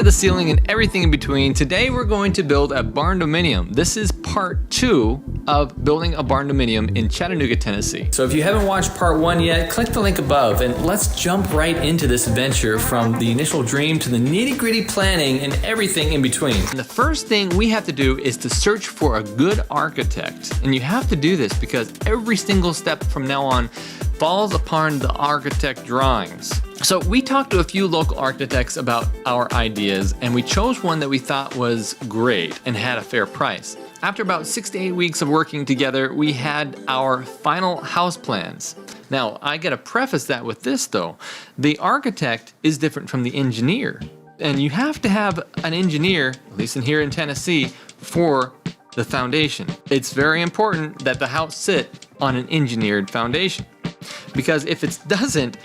the ceiling and everything in between. Today we're going to build a Barndominium. This is part 2 of building a Barndominium in Chattanooga, Tennessee. So if you haven't watched part 1 yet, click the link above and let's jump right into this adventure from the initial dream to the nitty-gritty planning and everything in between. And the first thing we have to do is to search for a good architect. And you have to do this because every single step from now on falls upon the architect drawings. So we talked to a few local architects about our ideas and we chose one that we thought was great and had a fair price. After about 6 to 8 weeks of working together, we had our final house plans. Now, I gotta preface that with this though. The architect is different from the engineer. And you have to have an engineer, at least in here in Tennessee, for the foundation. It's very important that the house sit on an engineered foundation. Because if it doesn't,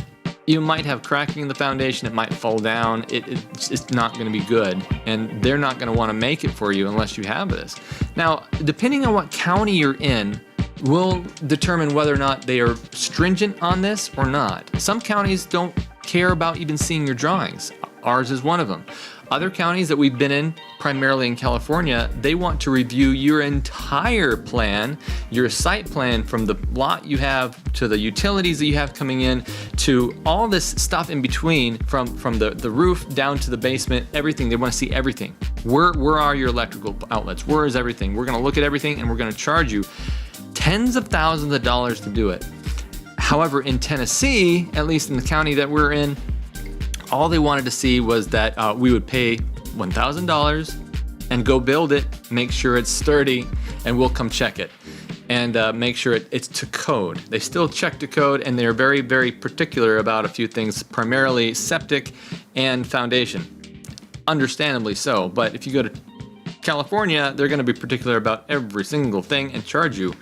you might have cracking in the foundation, it might fall down, it's not gonna be good, and they're not gonna wanna make it for you unless you have this. Now, depending on what county you're in, will determine whether or not they are stringent on this or not. Some counties don't care about even seeing your drawings. Ours is one of them. Other counties that we've been in, primarily in California, they want to review your entire plan, your site plan from the lot you have to the utilities that you have coming in to all this stuff in between from the roof down to the basement, everything. They want to see everything. Where are your electrical outlets? Where is everything? We're going to look at everything and we're going to charge you tens of thousands of dollars to do it. However, in Tennessee, at least in the county that we're in, all they wanted to see was that we would pay $1,000 and go build it, make sure it's sturdy, and we'll come check it. And make sure it's to code. They still check to code and they're very, very particular about a few things, primarily septic and foundation. Understandably so, but if you go to California, they're gonna be particular about every single thing and charge you,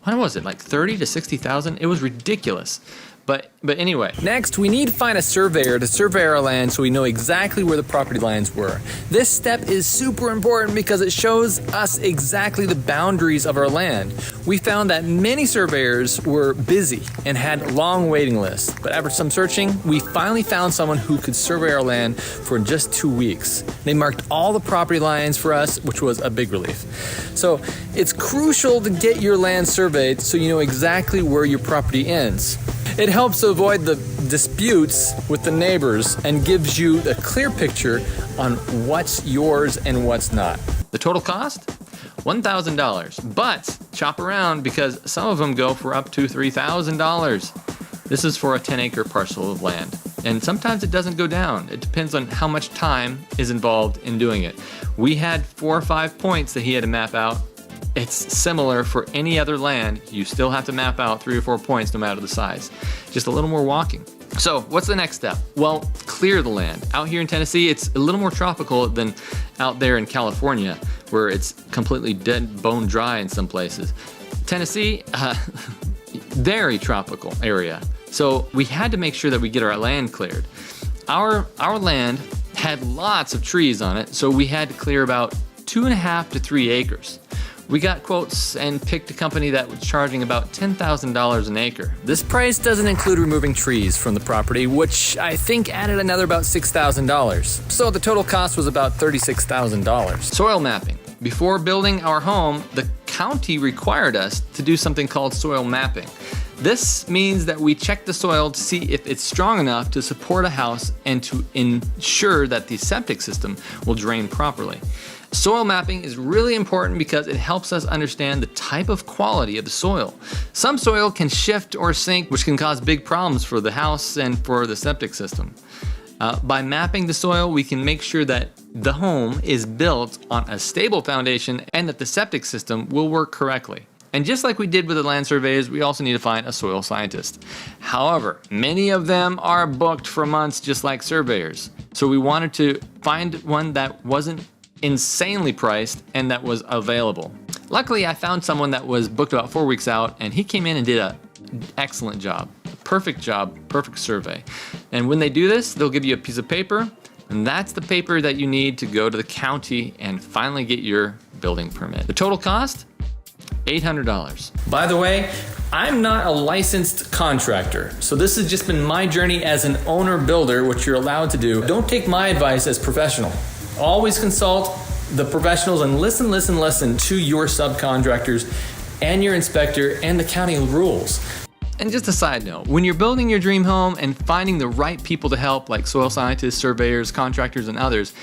what was it, like 30 to 60,000? It was ridiculous. But anyway. Next, we need to find a surveyor to survey our land so we know exactly where the property lines were. This step is super important because it shows us exactly the boundaries of our land. We found that many surveyors were busy and had long waiting lists, but after some searching, we finally found someone who could survey our land for just 2 weeks. They marked all the property lines for us, which was a big relief. So it's crucial to get your land surveyed so you know exactly where your property ends. It helps avoid the disputes with the neighbors and gives you a clear picture on what's yours and what's not. The total cost? $1,000, but chop around because some of them go for up to $3,000. This is for a 10-acre parcel of land. And sometimes it doesn't go down. It depends on how much time is involved in doing it. We had 4 or 5 points that he had to map out. It's similar for any other land. You still have to map out 3 or 4 points no matter the size. Just a little more walking. So what's the next step? Well, clear the land. Out here in Tennessee, it's a little more tropical than out there in California, where it's completely dead, bone dry in some places. Tennessee, very tropical area. So we had to make sure that we get our land cleared. Our land had lots of trees on it, so we had to clear about 2.5 to 3 acres. We got quotes and picked a company that was charging about $10,000 an acre. This price doesn't include removing trees from the property, which I think added another about $6,000. So the total cost was about $36,000. Soil mapping. Before building our home, the county required us to do something called soil mapping. This means that we check the soil to see if it's strong enough to support a house and to ensure that the septic system will drain properly. Soil mapping is really important because it helps us understand the type of quality of the soil. Some soil can shift or sink, which can cause big problems for the house and for the septic system. By mapping the soil, we can make sure that the home is built on a stable foundation and that the septic system will work correctly. And just like we did with the land surveys, we also need to find a soil scientist. However, many of them are booked for months just like surveyors. So we wanted to find one that wasn't insanely priced and that was available. Luckily, I found someone that was booked about 4 weeks out and he came in and did an excellent job. Perfect job, perfect survey. And when they do this, they'll give you a piece of paper and that's the paper that you need to go to the county and finally get your building permit. The total cost? $800. By the way, I'm not a licensed contractor, so this has just been my journey as an owner builder, which you're allowed to do. Don't take my advice as professional. Always consult the professionals and listen to your subcontractors and your inspector and the county rules. And just a side note, when you're building your dream home and finding the right people to help, like soil scientists, surveyors, contractors, and others,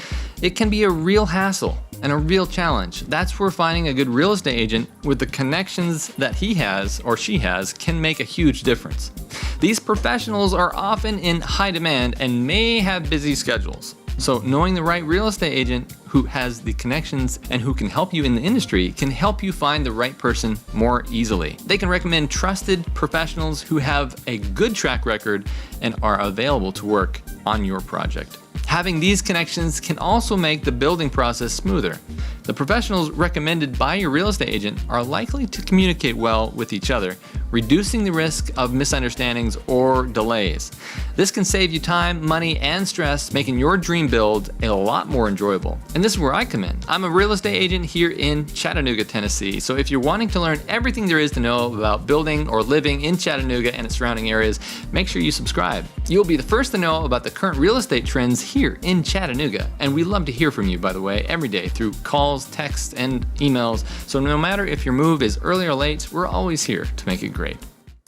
it can be a real hassle and a real challenge. That's where finding a good real estate agent with the connections that he has or she has can make a huge difference. These professionals are often in high demand and may have busy schedules. So knowing the right real estate agent who has the connections and who can help you in the industry can help you find the right person more easily. They can recommend trusted professionals who have a good track record and are available to work on your project. Having these connections can also make the building process smoother. The professionals recommended by your real estate agent are likely to communicate well with each other, reducing the risk of misunderstandings or delays. This can save you time, money, and stress, making your dream build a lot more enjoyable. And this is where I come in. I'm a real estate agent here in Chattanooga, Tennessee. So if you're wanting to learn everything there is to know about building or living in Chattanooga and its surrounding areas, make sure you subscribe. You'll be the first to know about the current real estate trends here in Chattanooga. And we love to hear from you, by the way, every day through calls, texts, and emails. So no matter if your move is early or late, we're always here to make it great.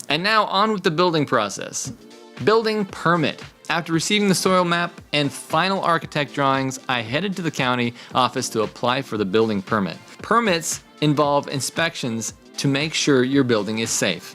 And now on with the building process. Building permit. After receiving the soil map and final architect drawings, I headed to the county office to apply for the building permit. Permits involve inspections to make sure your building is safe.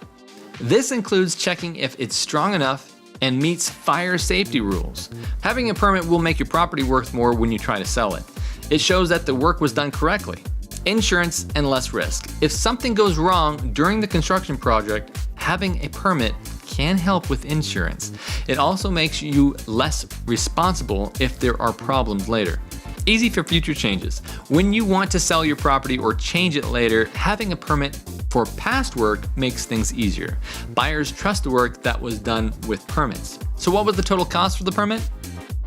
This includes checking if it's strong enough and meets fire safety rules. Having a permit will make your property worth more when you try to sell it. It shows that the work was done correctly. Insurance and less risk. If something goes wrong during the construction project, having a permit can help with insurance. It also makes you less responsible if there are problems later. Easy for future changes. When you want to sell your property or change it later, having a permit for past work makes things easier. Buyers trust the work that was done with permits. So what was the total cost for the permit?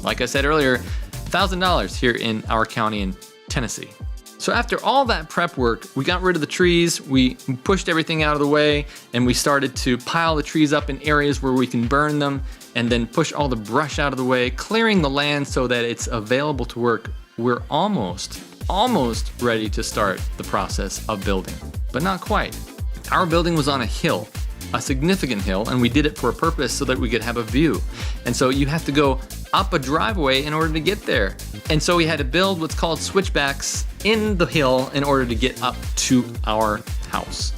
Like I said earlier, $1,000 here in our county in Tennessee. So after all that prep work, we got rid of the trees, we pushed everything out of the way, and we started to pile the trees up in areas where we can burn them, and then push all the brush out of the way, clearing the land so that it's available to work. We're almost ready to start the process of building, but not quite. Our building was on a hill, a significant hill, and we did it for a purpose so that we could have a view. And so you have to go up a driveway in order to get there. And so we had to build what's called switchbacks in the hill in order to get up to our house.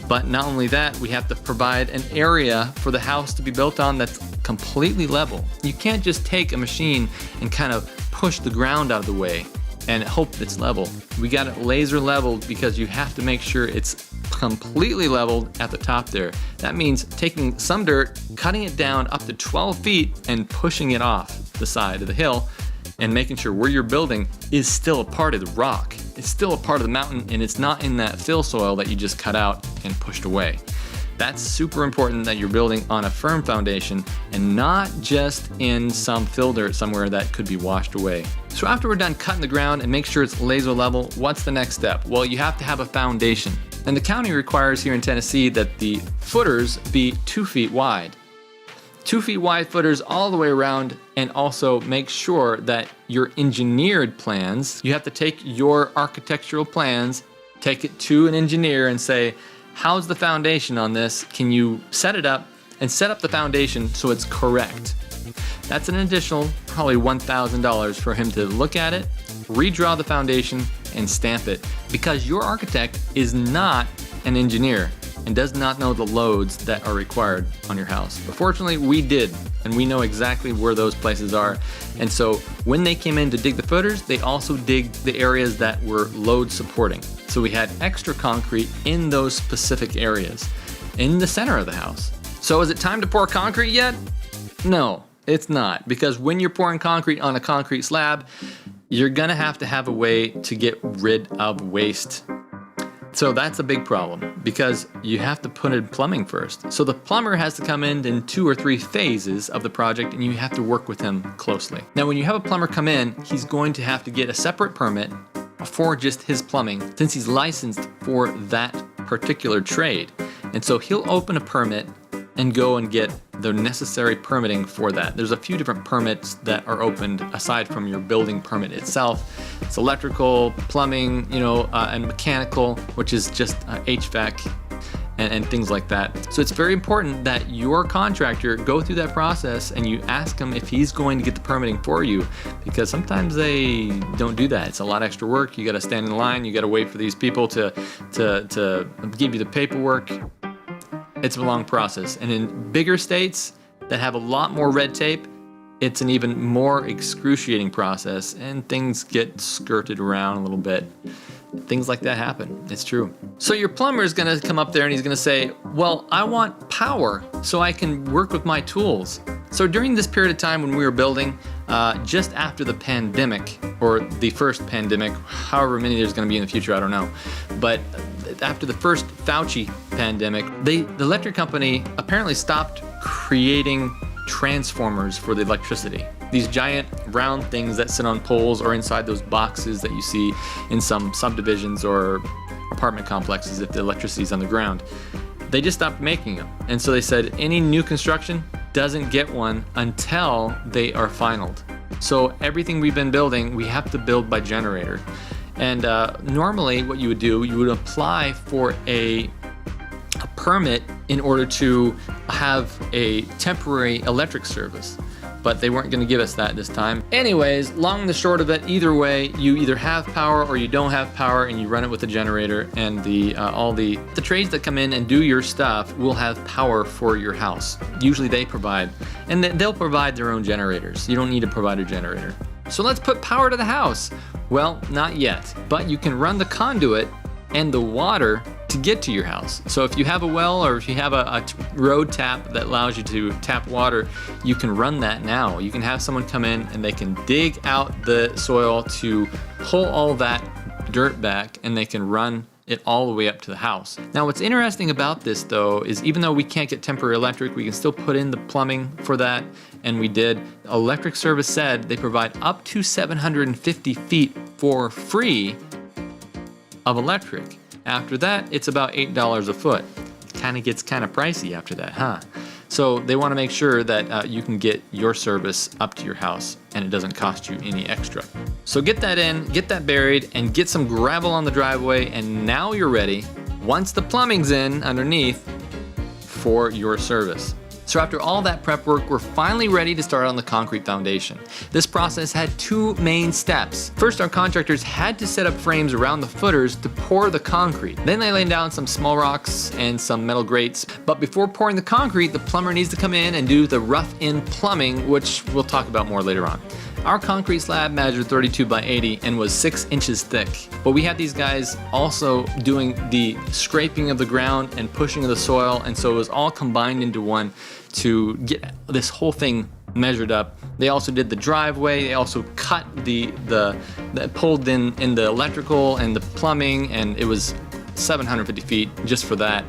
But not only that, we have to provide an area for the house to be built on that's completely level. You can't just take a machine and kind of push the ground out of the way and hope it's level. We got it laser leveled because you have to make sure it's completely leveled at the top there. That means taking some dirt, cutting it down up to 12 feet and pushing it off the side of the hill and making sure where you're building is still a part of the rock. It's still a part of the mountain and it's not in that fill soil that you just cut out and pushed away. That's super important that you're building on a firm foundation and not just in some fill dirt somewhere that could be washed away. So after we're done cutting the ground and make sure it's laser level, what's the next step? Well, you have to have a foundation. And the county requires here in Tennessee that the footers be 2 feet wide. 2 feet wide footers all the way around, and also make sure that your engineered plans, you have to take your architectural plans, take it to an engineer and say, how's the foundation on this? Can you set it up and set up the foundation so it's correct? That's an additional probably $1,000 for him to look at it, redraw the foundation, and stamp it, because your architect is not an engineer and does not know the loads that are required on your house. But fortunately, we did, and we know exactly where those places are. And so when they came in to dig the footers, they also dig the areas that were load supporting. So we had extra concrete in those specific areas in the center of the house. So is it time to pour concrete yet? No, it's not, because when you're pouring concrete on a concrete slab, you're gonna have to have a way to get rid of waste. So that's a big problem because you have to put in plumbing first. So the plumber has to come in 2 or 3 phases of the project, and you have to work with him closely. Now, when you have a plumber come in, he's going to have to get a separate permit for just his plumbing, since he's licensed for that particular trade. And so he'll open a permit and go and get the necessary permitting for that. There's a few different permits that are opened aside from your building permit itself. It's electrical, plumbing, you know, and mechanical, which is just HVAC and things like that. So it's very important that your contractor go through that process and you ask him if he's going to get the permitting for you, because sometimes they don't do that. It's a lot of extra work. You got to stand in line. You got to wait for these people to give you the paperwork. It's a long process. And in bigger states that have a lot more red tape, it's an even more excruciating process, and things get skirted around a little bit. Things like that happen. It's true. So your plumber is going to come up there and he's going to say, well, I want power so I can work with my tools. So during this period of time when we were building, just after the pandemic, or the first pandemic, however many there's going to be in the future, I don't know. But after the first Fauci pandemic, the electric company apparently stopped creating transformers for the electricity. These giant round things that sit on poles or inside those boxes that you see in some subdivisions or apartment complexes if the electricity's on the ground. They just stopped making them. And so they said any new construction doesn't get one until they are finalized. So everything we've been building, we have to build by generator. And normally what you would do, you would apply for a permit in order to have a temporary electric service. But they weren't going to give us that this time. Anyways, long and the short of it, either way, you either have power or you don't have power, and you run it with a generator, and all the trades that come in and do your stuff will have power for your house. Usually they provide, and they'll provide their own generators. You don't need to provide a generator. So let's put power to the house. Well, not yet, but you can run the conduit and the water to get to your house. So if you have a well, or if you have a road tap that allows you to tap water, you can run that now. You can have someone come in and they can dig out the soil to pull all that dirt back, and they can run it all the way up to the house. Now what's interesting about this though is even though we can't get temporary electric, we can still put in the plumbing for that, and we did. Electric service said they provide up to 750 feet for free of electric. After that, it's about $8 a foot. Kind of gets kind of pricey after that, huh? So they want to make sure that you can get your service up to your house and it doesn't cost you any extra. So get that in, get that buried, and get some gravel on the driveway, and now you're ready, once the plumbing's in underneath, for your service. So after all that prep work, we're finally ready to start on the concrete foundation. This process had two main steps. First, our contractors had to set up frames around the footers to pour the concrete. Then they laid down some small rocks and some metal grates. But before pouring the concrete, the plumber needs to come in and do the rough-in plumbing, which we'll talk about more later on. Our concrete slab measured 32 by 80 and was 6 inches thick. But we had these guys also doing the scraping of the ground and pushing of the soil, and so it was all combined into one to get this whole thing measured up. They also did the driveway. They also cut pulled in the electrical and the plumbing, and it was 750 feet just for that.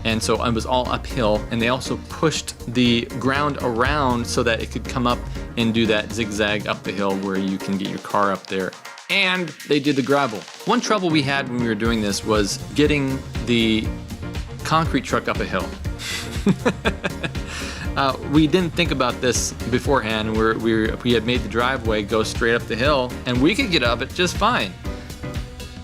And so it was all uphill, and they also pushed the ground around so that it could come up and do that zigzag up the hill where you can get your car up there. And they did the gravel. One trouble we had when we were doing this was getting the concrete truck up a hill. We didn't think about this beforehand. We had made the driveway go straight up the hill, and we could get up it just fine.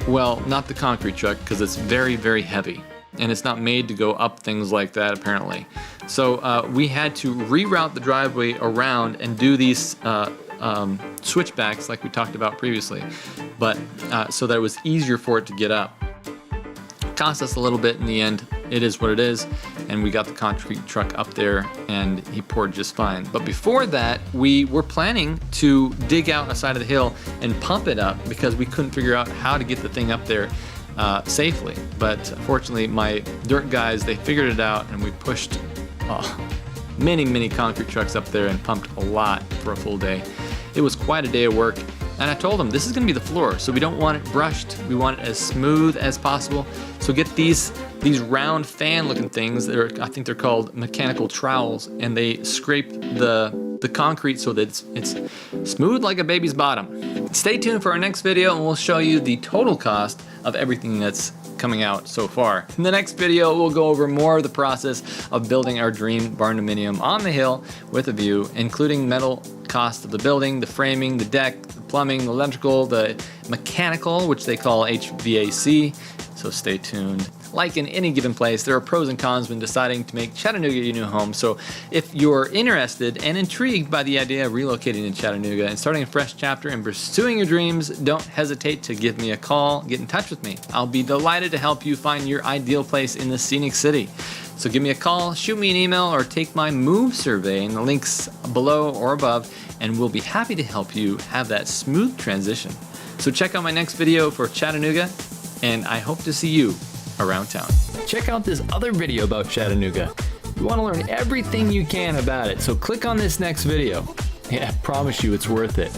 Well, not the concrete truck, because it's very, very heavy. And it's not made to go up things like that, apparently. So we had to reroute the driveway around and do these switchbacks like we talked about previously, but so that it was easier for it to get up. It cost us a little bit in the end. It is what it is, and we got the concrete truck up there, and he poured just fine. But before that, we were planning to dig out a side of the hill and pump it up because we couldn't figure out how to get the thing up there safely. But fortunately, my dirt guys, they figured it out, and we pushed many concrete trucks up there and pumped a lot for a full day. It was quite a day of work, and I told them this is going to be the floor, so we don't want it brushed. We want it as smooth as possible. So get these round fan looking things. I think they're called mechanical trowels, and they scrape the concrete so that it's smooth like a baby's bottom. Stay tuned for our next video, and we'll show you the total cost of everything that's coming out so far. In the next video, we'll go over more of the process of building our dream Barndominium on the hill with a view, including metal cost of the building, the framing, the deck, the plumbing, the electrical, the mechanical, which they call HVAC. So stay tuned. Like in any given place, there are pros and cons when deciding to make Chattanooga your new home. So if you're interested and intrigued by the idea of relocating to Chattanooga and starting a fresh chapter and pursuing your dreams, don't hesitate to give me a call, get in touch with me. I'll be delighted to help you find your ideal place in the scenic city. So give me a call, shoot me an email, or take my move survey in the links below or above, and we'll be happy to help you have that smooth transition. So check out my next video for Chattanooga, and I hope to see you around town. Check out this other video about Chattanooga. You want to learn everything you can about it, so click on this next video. Yeah, I promise you it's worth it.